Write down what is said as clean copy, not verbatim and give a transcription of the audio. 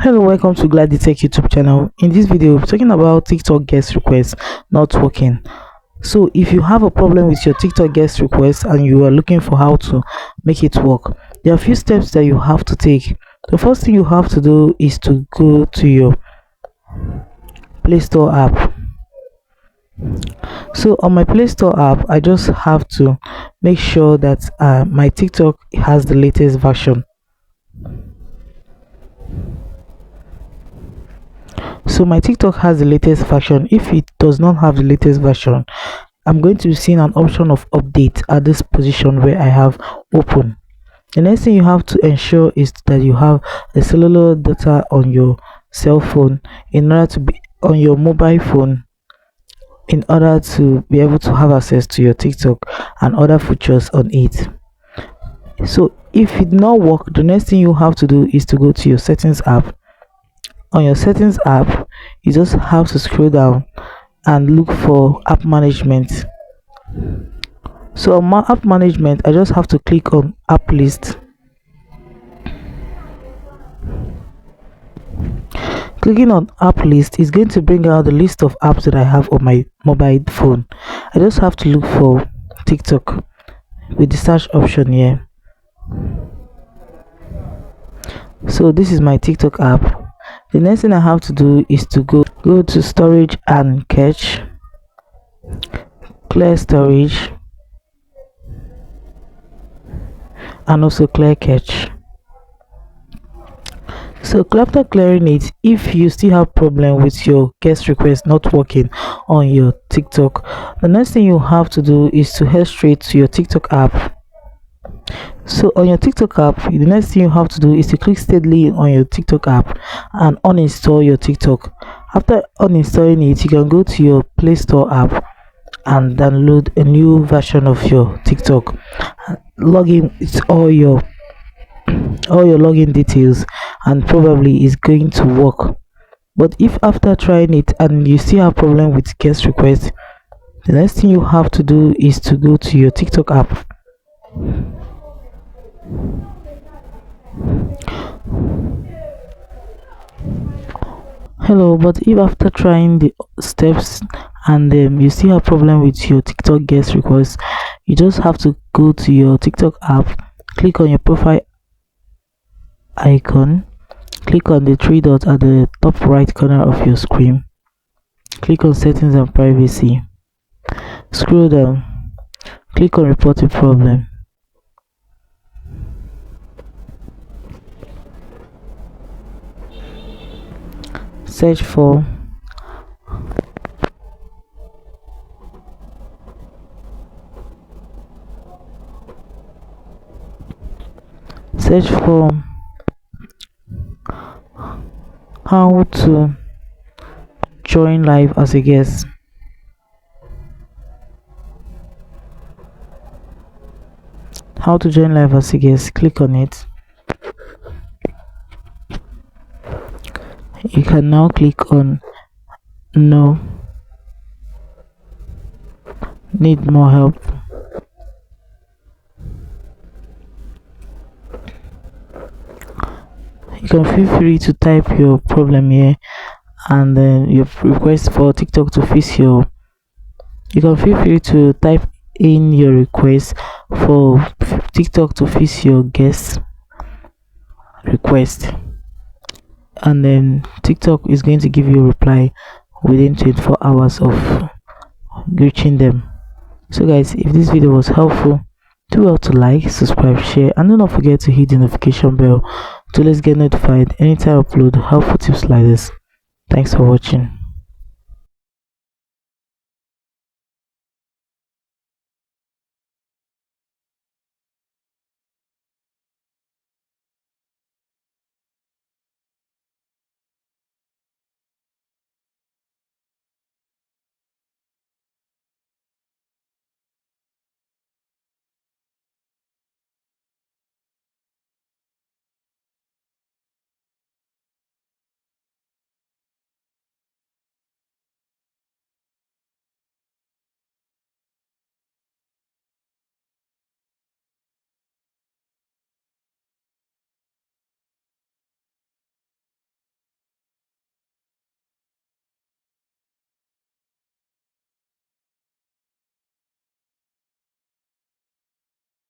Hello, welcome to Gladly Tech YouTube channel. In this video, we're talking about TikTok guest requests not working. So, if you have a problem with your TikTok guest request and you are looking for how to make it work, there are a few steps that you have to take. The first thing you have to do is to go to your Play Store app. So, on my Play Store app, I just have to make sure that my TikTok has the latest version. So my TikTok has the latest version. If it does not have the latest version, I'm going to be seeing an option of update at this position where I have open. The next thing you have to ensure is that you have a cellular data on your cell phone in order to be on your mobile phone in order to be able to have access to your TikTok and other features on it. So if it not work, the next thing you have to do is to go to your settings app. On your settings app, you just have to scroll down and look for app management. So on my app management, I just have to click on app list. Clicking on app list is going to bring out the list of apps that I have on my mobile phone. I just have to look for TikTok with the search option here. So this is my TikTok app. The next thing I have to do is to go to storage and cache, clear storage, and also clear cache. So after clearing it, if you still have problem with your guest request not working on your TikTok, the next thing you have to do is to head straight to your TikTok app. So on your TikTok app, the next thing you have to do is to click steadily on your TikTok app and uninstall your TikTok. After uninstalling it, you can go to your Play Store app and download a new version of your TikTok. Log in with all your login details and probably is going to work. But if after trying it and you still have problem with guest request, the next thing you have to do is to go to your TikTok app. Hello, but if after trying the steps and you still have problem with your TikTok guest request, you just have to go to your TikTok app, click on your profile icon, click on the three dots at the top right corner of your screen, click on settings and privacy, scroll down, click on report a problem. Search for how to join live as a guest. How to join live as a guest, click on it. You can now click on no, need more help. You can feel free to type your problem here and then your request for TikTok to fix you can feel free to type in your request for TikTok to fix your guest request, and then TikTok is going to give you a reply within 24 hours of reaching them. So guys, if this video was helpful, do well to like, subscribe, share, and do not forget to hit the notification bell to let's get notified anytime I upload helpful tips like this. Thanks for watching.